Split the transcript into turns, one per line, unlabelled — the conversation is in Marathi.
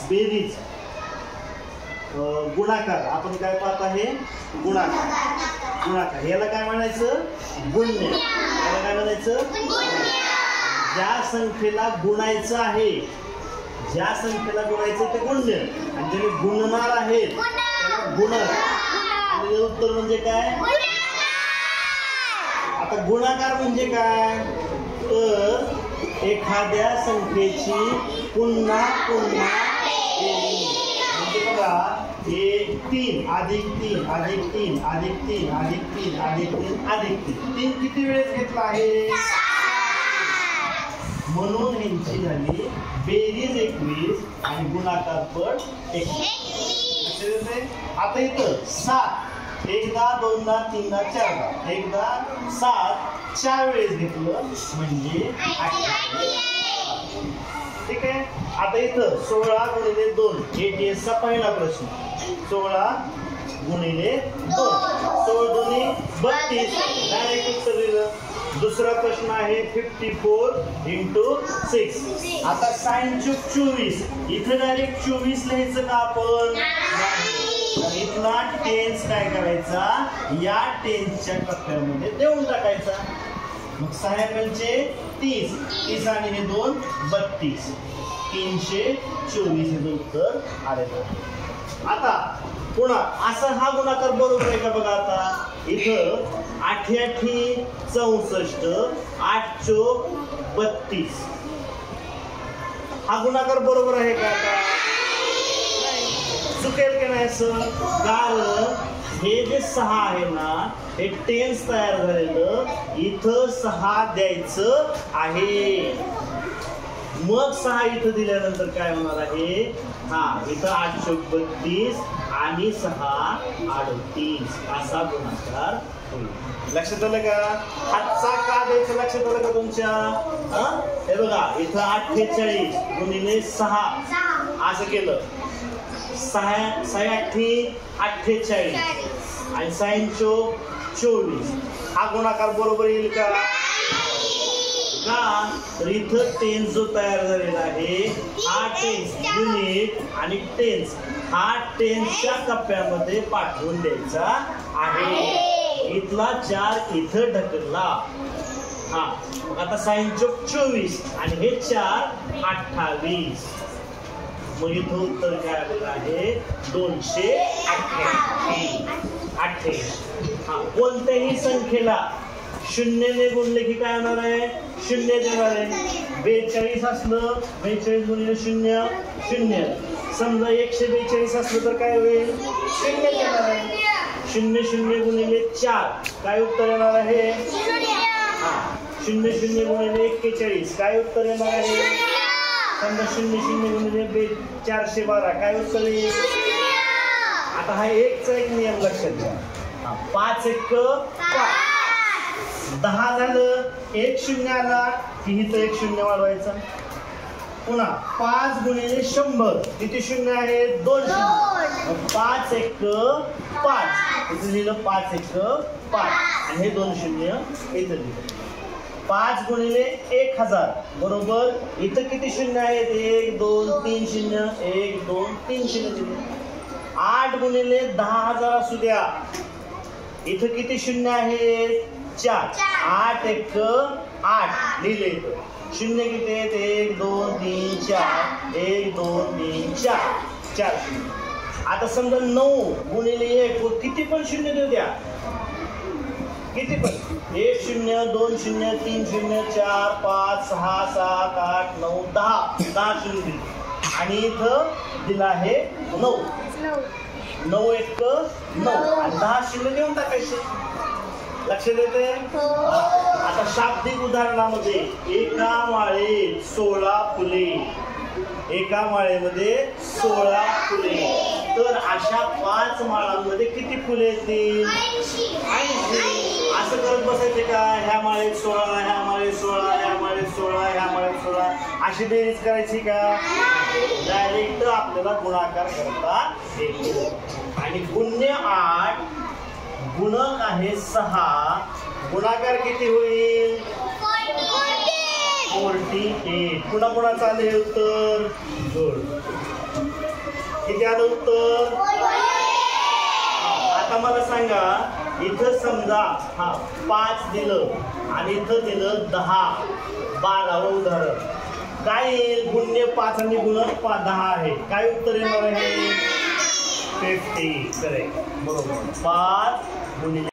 बेरीज गुणाकार आपण काय पाहत आहे गुणाकार याला काय म्हणायचं गुण्य याला काय म्हणायचं ज्या संख्येला गुणायचं आहे ज्या संख्येला गुणायचं ते गुण्य आणि ज्याने गुणणार आहेत त्याला गुणक आणि उत्तर म्हणजे काय आता गुणाकार म्हणजे काय तर एखाद्या संख्येची पुन्हा पुन्हा म्हणजे बघा हे 3 अधिक 3 अधिक 3 अधिक 3 अधिक 3 अधिक 3 अधिक 3 किती वेळेस घेतला आहे म्हणून यांची झाली बेरीज 21 आणि गुणाकार पण 21. आता इथं 7 एकदा दोनदा तीनदा चारदा एकदा 7 4 वेळेस घेतलं म्हणजे 18. ठीक आहे. आता इथं 16 गुणिले 2 ATS चा पहिला प्रश्न 16 गुणिले 2 16 दोन्ही 32 डायरेक्ट उत्तर दिलं. दुसरा प्रश्न आहे 54 इंटू 6. आता साइन चूक 24 इथं डायरेक्ट 24 लिहायचं का आपण इथला टेन्स काय करायचा या टेन्सच्या कप्प्यामध्ये देऊन टाकायचा मग 6 पंचे 30 30 आणि हे 2 32 324 हे उत्तर आलेलं. आता पुन्हा असा हा गुणाकार बरोबर आहे का बघा. आता इथं 8 64 8 चोक 32 हा गुणाकार बरोबर आहे का आता चुकेल की नाही असं कारण हे जे 6 आहे ना हे टेन्स तयार झालेलं इथं 6 द्यायचं आहे मग 6 इथं दिल्यानंतर काय होणार आहे हा इथं 8 चोक 32 आणि 6 38 असा गुणाकार होईल. लक्षात आलं का हातचा का द्यायचं लक्षात आलं का तुमच्या हे बघा इथं 48 गुणिले 6 असं केलं 6 48 आणि साइन चोक 24 हा गुणाकार बरोबर येईल का तर इथं टेन्स जो तयार झालेला आहे हा टेन्स युनिट आणि टेन्स हा टेन्सच्या कप्प्यामध्ये पाठवून द्यायचा आहे इथला 4 इथं ढकलला हा आता साइन चोक 24 आणि हे 4 28 मग इथं उत्तर काय आलेलं आहे 288. हा कोणत्याही संख्येला 0 ने गुणले की काय होणार आहे 0 देणार आहे 42 असलं 42 गुणिले 0 0 समजा 142 असलं तर काय होईल 0 देणार आहे 0 0 गुणिले 4 काय उत्तर येणार आहे हा 0 0 गुणिले 41 काय उत्तर येणार आहे समजा 0 0 गुणिले 412 काय उत्तर येईल आता हा एकचा एक नियम लक्षात घ्या 5 1 5 10 झालं 1 0 आला की इथं 1 0 वाढवायचा पुन्हा 5 गुणिले 100 किती शून्य आहे 2 शून्य 5 1 5 इथं लिहिलं 5 1 5 आणि हे 2 शून्य इथं लिहिलं 5 गुणिले 1000 बरोबर इथं किती शून्य आहेत 1 2 3 शून्य 1 2 3 शून्य 8 गुणिले 10000 असू द्या इथं किती शून्य आहेत 4 8 1 8 लिहिले इथं शून्य किती आहेत 1 2 3 4 1 2 3 4 4 शून्य आता समजा 9 गुणिले 1 किती पण शून्य देऊ द्या किती पण 1 0 2 0 3 0 4 5 6 7 8 9 10 10 शून्य आणि इथं दिला आहे 9 9 1 9 आणि 10 शून्य देऊन टाकायचे लक्ष देते आता शाब्दिक उदाहरणामध्ये एका माळेत 16 फुले एका माळेमध्ये 16 फुले तर अशा 5 माळांमध्ये किती फुले येतील 80 असं करत बसायचे का ह्या माळेत 16 ह्या माळेत 16 ह्या माळेत 16 ह्या माळेत 16 अशी बेरीज करायची का डायरेक्ट आपल्याला गुणाकार करता येतो आणि गुण्य 8 गुणक आहे 6 गुणाकार किती होईल 48 पुन्हा पुन्हा चालेल तर जोड उत्तर? आता मला सांगा, इथं समजा 5 दिलं आणि इथं दिलं 10, 12व उदाहरण. काय येईल? गुण्य 5 आणि गुणक 10 आहे. काय उत्तर येणार आहे? 50. करेक्ट, बरोबर. 5 गुणिले